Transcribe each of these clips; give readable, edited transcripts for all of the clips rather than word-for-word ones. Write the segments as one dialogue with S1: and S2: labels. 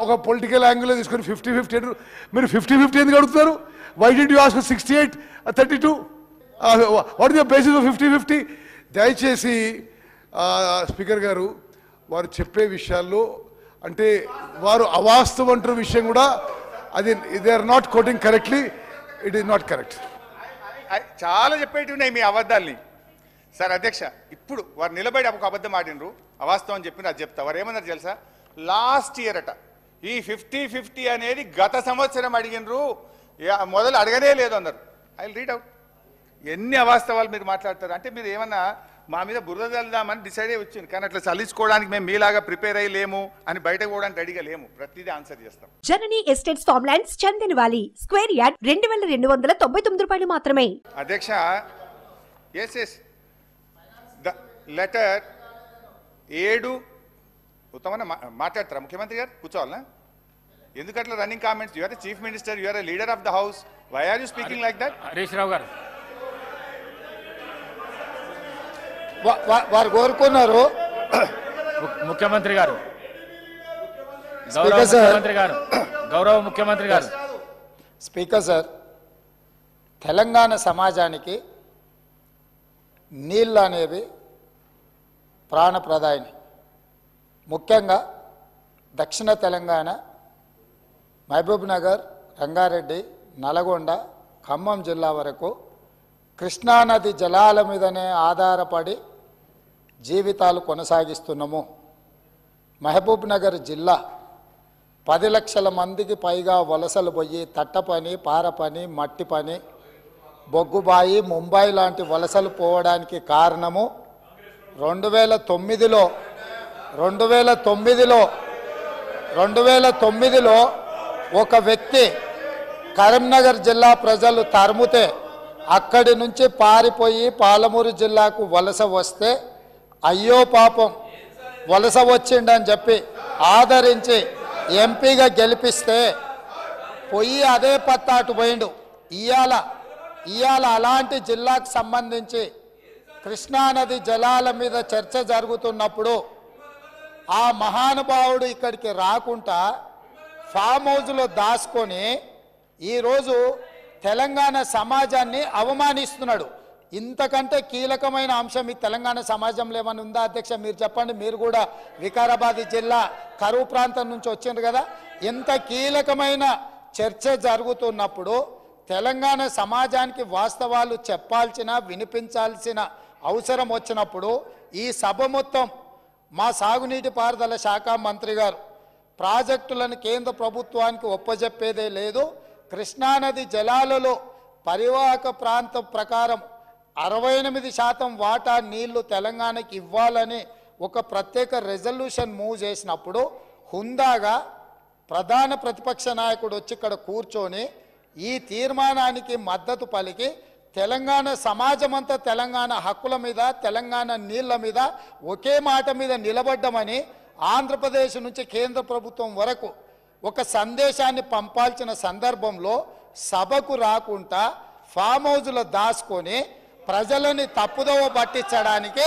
S1: ఒక పొలిటికల్ యాంగిల్లో తీసుకొని 50-50 మీరు 50-50 ఎందుకు అడుగుతున్నారు? Why did you ask 68-32? What is the basis of 50-50? దయచేసి స్పీకర్ గారు వారు చెప్పే విషయాల్లో అంటే వారు అవాస్తవం అంటున్న విషయం కూడా అది they are not quoting correctly. It is not correct.
S2: చాలా చెప్పేటివి మీ అబద్ధాల్ని. సార్ అధ్యక్ష, ఇప్పుడు వారు నిలబడి ఒక అబద్ధం ఆడినరు, అవాస్తవం చెప్పిన అది చెప్తా. వారు ఏమన్నారు తెలుసా? లాస్ట్ ఇయర్ అట ఈ 50-50 అనేది గత సంవత్సరం అడిగినరు, మొదలు అడగనే లేదు అన్నారు. I will read out. ఎన్ని అవాస్తవాలు మీరు మాట్లాడతారు అంటే మీరు ఏమన్నా మా మీద బురద చల్దామని డిసైడ్ అయ్యి వచ్చింది. కానీ అట్లా చల్లించుకోవడానికి మేము మీలాగా ప్రిపేర్ అయ్యి లేము, అని బయటకు పోవడానికి రెడీగా లేము. ప్రతిదీ ఆన్సర్ చేస్తాం.
S3: Janani estates farm lands Chandanavali square yard 2299 రూపాయలు మాత్రమే.
S2: అధ్యక్ష, ఎస్ ద లెటర్ 7 ఉత్తమన్న మాట్లాడతారా ముఖ్యమంత్రి గారు? కూర్చోవాలనా? ఎందుకట్లా running comments? You are the chief minister, you are the leader of the house. Why are you speaking like that?
S4: Harish Rao గారు
S5: వారు కోరుకున్నారు.
S4: ముఖ్యమంత్రి గారు, గౌరవ ముఖ్యమంత్రి గారు.
S5: స్పీకర్ సార్, తెలంగాణ సమాజానికి నీళ్ళు అనేవి ప్రాణప్రదాయిని. ముఖ్యంగా దక్షిణ తెలంగాణ మహబూబ్ నగర్, రంగారెడ్డి, నల్గొండ, ఖమ్మం జిల్లా వరకు కృష్ణానది జలాల మీదనే ఆధారపడి జీవితాలు కొనసాగిస్తున్నాము. మహబూబ్ నగర్ జిల్లా 10 లక్షల మందికి పైగా వలసలు పోయి తట్ట పని, పార పని, మట్టి పని, బొగ్గుబాయి, ముంబై లాంటి వలసలు పోవడానికి కారణము 2009లో ఒక వ్యక్తి కరీంనగర్ జిల్లా ప్రజలు తరుముతే అక్కడి నుంచి పారిపోయి పాలమూరు జిల్లాకు వలస వస్తే అయ్యో పాపం వలస వచ్చిండని చెప్పి ఆదరించి ఎంపీగా గెలిపిస్తే పోయి అదే పత్తాటు పోయిండు. ఇవాళ అలాంటి జిల్లాకు సంబంధించి కృష్ణానది జలాల మీద చర్చ జరుగుతున్నప్పుడు ఆ మహానుభావుడు ఇక్కడికి రాకుండా ఫామ్ హౌస్లో దాచుకొని ఈరోజు తెలంగాణ సమాజాన్ని అవమానిస్తున్నాడు. ఇంతకంటే కీలకమైన అంశం ఈ తెలంగాణ సమాజంలో ఏమైనా ఉందా అధ్యక్ష? మీరు చెప్పండి. మీరు కూడా వికారాబాద్ జిల్లా కరువు ప్రాంతం నుంచి వచ్చిండ్రు కదా. ఇంత కీలకమైన చర్చ జరుగుతున్నప్పుడు తెలంగాణ సమాజానికి వాస్తవాలు చెప్పాల్సిన, వినిపించాల్సిన అవసరం వచ్చినప్పుడు ఈ సభ మొత్తం మా సాగునీటి పారుదల శాఖ మంత్రి గారు ప్రాజెక్టులను కేంద్ర ప్రభుత్వానికి ఒప్పజెప్పేదే లేదు, కృష్ణానది జలాలలో పరివాహక ప్రాంతం ప్రకారం 68% వాటా నీళ్లు తెలంగాణకి ఇవ్వాలని ఒక ప్రత్యేక రెజల్యూషన్ మూవ్ చేసినప్పుడు హుందాగా ప్రధాన ప్రతిపక్ష నాయకుడు వచ్చి ఇక్కడ కూర్చొని ఈ తీర్మానానికి మద్దతు పలికి తెలంగాణ సమాజమంతా తెలంగాణ హక్కుల మీద, తెలంగాణ నీళ్ల మీద ఒకే మాట మీద నిలబడ్డమని ఆంధ్రప్రదేశ్ నుంచి కేంద్ర ప్రభుత్వం వరకు ఒక సందేశాన్ని పంపాల్సిన సందర్భంలో సభకు రాకుండా ఫామ్ హౌస్లో దాచుకొని ప్రజలని తప్పుదోవ పట్టించడానికి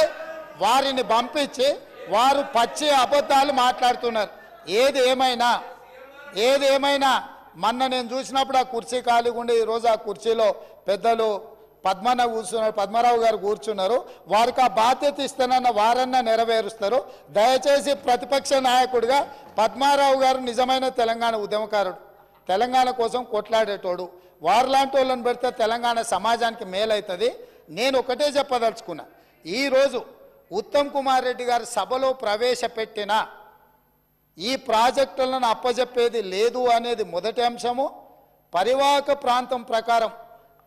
S5: వారిని పంపించి వారు పచ్చి అబద్ధాలు మాట్లాడుతున్నారు. ఏది ఏమైనా మొన్న నేను చూసినప్పుడు ఆ కుర్చీ ఖాళీగా ఉండి ఈరోజు ఆ కుర్చీలో పెద్దలు పద్మరావు గారు కూర్చున్నారు. వారికి ఆ బాధ్యత ఇస్తానన్న వారన్నా నెరవేరుస్తారు. దయచేసి ప్రతిపక్ష నాయకుడిగా పద్మారావు గారు నిజమైన తెలంగాణ ఉద్యమకారుడు, తెలంగాణ కోసం కొట్లాడేటోడు. వారిలాంటి వాళ్ళని పెడితే తెలంగాణ సమాజానికి మేలవుతుంది. నేను ఒకటే చెప్పదలుచుకున్నా, ఈరోజు ఉత్తమ్ కుమార్ రెడ్డి గారు సభలో ప్రవేశపెట్టిన ఈ ప్రాజెక్టులను అప్పజెప్పేది లేదు అనేది మొదటి అంశము. పరివాహక ప్రాంతం ప్రకారం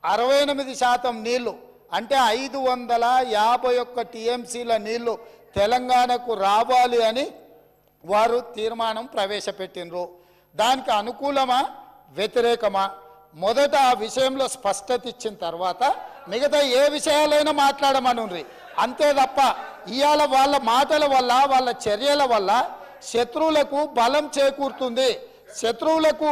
S5: 68% నీళ్లు అంటే 551 టీఎంసీల నీళ్లు తెలంగాణకు రావాలి అని వారు తీర్మానం ప్రవేశపెట్టినరు. దానికి అనుకూలమా వ్యతిరేకమా మొదట ఆ విషయంలో స్పష్టత ఇచ్చిన తర్వాత మిగతా ఏ విషయాలైనా మాట్లాడమనుండ్రి. అంతే తప్ప ఇవాళ వాళ్ళ మాటల వల్ల, వాళ్ళ చర్యల వల్ల శత్రువులకు బలం చేకూరుతుంది. శత్రువులకు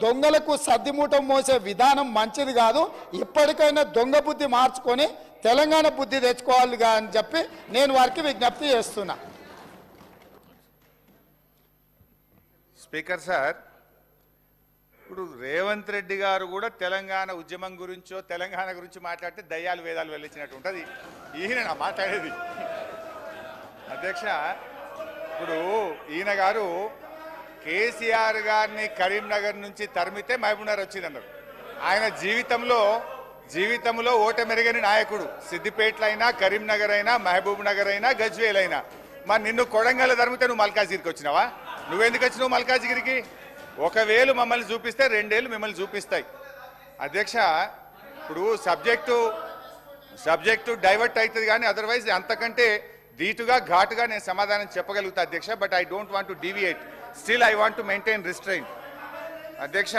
S5: దొంగలకు సద్దిమూటం మోసే విధానం మంచిది కాదు. ఇప్పటికైనా దొంగ బుద్ధి మార్చుకొని తెలంగాణ బుద్ధి తెచ్చుకోవాలిగా అని చెప్పి నేను వారికి విజ్ఞప్తి చేస్తున్నా.
S2: స్పీకర్ సార్, ఇప్పుడు రేవంత్ రెడ్డి గారు కూడా తెలంగాణ ఉద్యమం గురించో తెలంగాణ గురించి మాట్లాడితే దయ్యాలు వేదాలు వెళ్ళించినట్టు ఉంటుంది. ఈయన నా మాట్లాడేది. అధ్యక్ష, ఇప్పుడు ఈయన గారు కేసీఆర్ గారిని కరీంనగర్ నుంచి తరిమితే మహబూబ్నగర్ వచ్చిందన్నారు. ఆయన జీవితంలో ఓటమెరగని నాయకుడు. సిద్దిపేటలో అయినా, కరీంనగర్ అయినా, మహబూబ్ నగర్ అయినా, గజ్వేల్ అయినా. మరి నిన్ను కొడంగల్ తరిమితే నువ్వు మల్కాజ్గిరికి వచ్చినావా? నువ్వెందుకు వచ్చినావు మల్కాజ్గిరికి? ఒకవేళ మమ్మల్ని చూపిస్తే 2 ఏళ్ళు మిమ్మల్ని చూపిస్తాయి. అధ్యక్ష, ఇప్పుడు సబ్జెక్టు డైవర్ట్ అవుతుంది కానీ అదర్వైజ్ అంతకంటే ధీటుగా ఘాటుగా నేను సమాధానం చెప్పగలుగుతా అధ్యక్ష. But I don't want to deviate. Still I want to maintain restrain. అధ్యక్ష,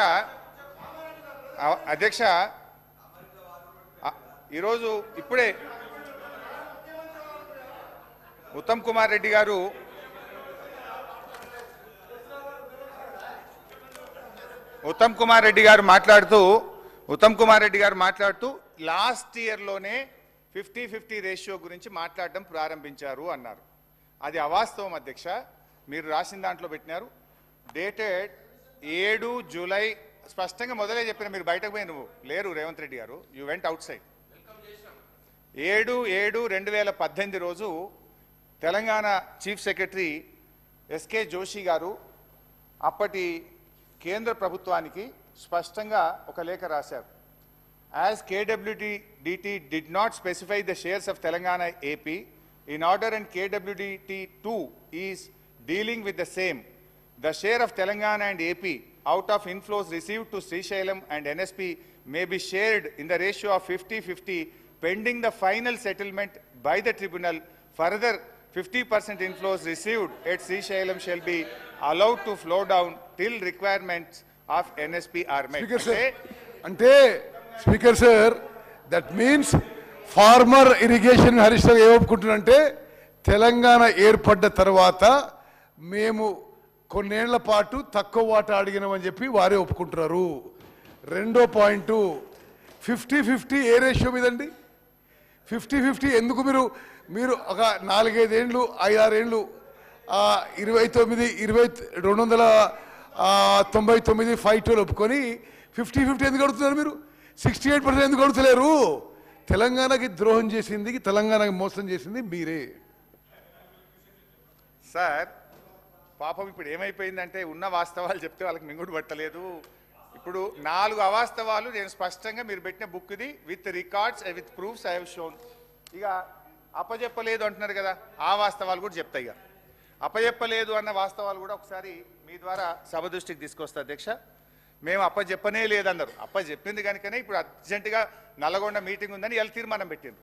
S2: ఈరోజు ఇప్పుడే ఉత్తమ్ కుమార్ రెడ్డి మాట్లాడుతూ లాస్ట్ ఇయర్లోనే 50-50 రేషియో గురించి మాట్లాడడం ప్రారంభించారు అన్నారు. అది అవాస్తవం అధ్యక్ష. మీరు రాసిన దాంట్లో పెట్టినారు, డేటెడ్ 7 జూలై. స్పష్టంగా మొదలే చెప్పిన, మీరు బయటకు పోయి నువ్వు లేరు రేవంత్ రెడ్డి గారు, యూ వెంట్ అవుట్ సైడ్. 7/7/2018 రోజు Telangana chief secretary SK Joshi గారు అప్పటి కేంద్ర ప్రభుత్వానికి స్పష్టంగా ఒక లేఖ రాశారు. As KWDT did not specify the shares of Telangana AP in order and KWDT2 is dealing with the same, the share of Telangana and AP out of inflows received to Srisailam and NSP may be shared in the ratio of 50-50 pending the final settlement by the tribunal. Further, 50% inflows received at Srisailam shall be allowed to flow down till requirements of NSP are met.
S1: Speaker sir, that means farmer irrigation Harish Rao ఏమనుకుంటున్నారంటే తెలంగాణ ఏర్పడ్డ తర్వాత మేము కొన్నేళ్ల పాటు తక్కువ వాటా అడిగినామని చెప్పి వారే ఒప్పుకుంటున్నారు. రెండో పాయింట్, 50-50 ఏ రేషియో మీదండి? 50-50 ఎందుకు? మీరు ఒక 4-5 ఏళ్ళు 5-6 ఏళ్ళు 299 5-2 ఒప్పుకొని 50-50 ఎందుకు అడుగుతున్నారు? మీరు 68% ఎందుకు అడుగుతలేరు? తెలంగాణకి ద్రోహం చేసింది, తెలంగాణకి మోసం చేసింది మీరే
S2: సార్. పాపం ఇప్పుడు ఏమైపోయిందంటే ఉన్న వాస్తవాలు చెప్తే వాళ్ళకి మింగుడు పట్టలేదు. ఇప్పుడు 4 అవాస్తవాలు నేను స్పష్టంగా మీరు పెట్టిన బుక్ ఇది with records with proofs I have shown. ఇక అప్పచెప్పలేదు అంటున్నారు కదా, ఆ వాస్తవాలు కూడా చెప్తాయి. ఇక అప్పచెప్పలేదు అన్న వాస్తవాలు కూడా ఒకసారి మీ ద్వారా సభ దృష్టికి తీసుకొస్తా అధ్యక్ష. మేము అప్పచెప్పనే లేదన్నారు. అప్పచెప్పింది కనుకనే ఇప్పుడు అర్జెంటుగా నల్లగొండ మీటింగ్ ఉందని ఇలా తీర్మానం పెట్టిండ్రు.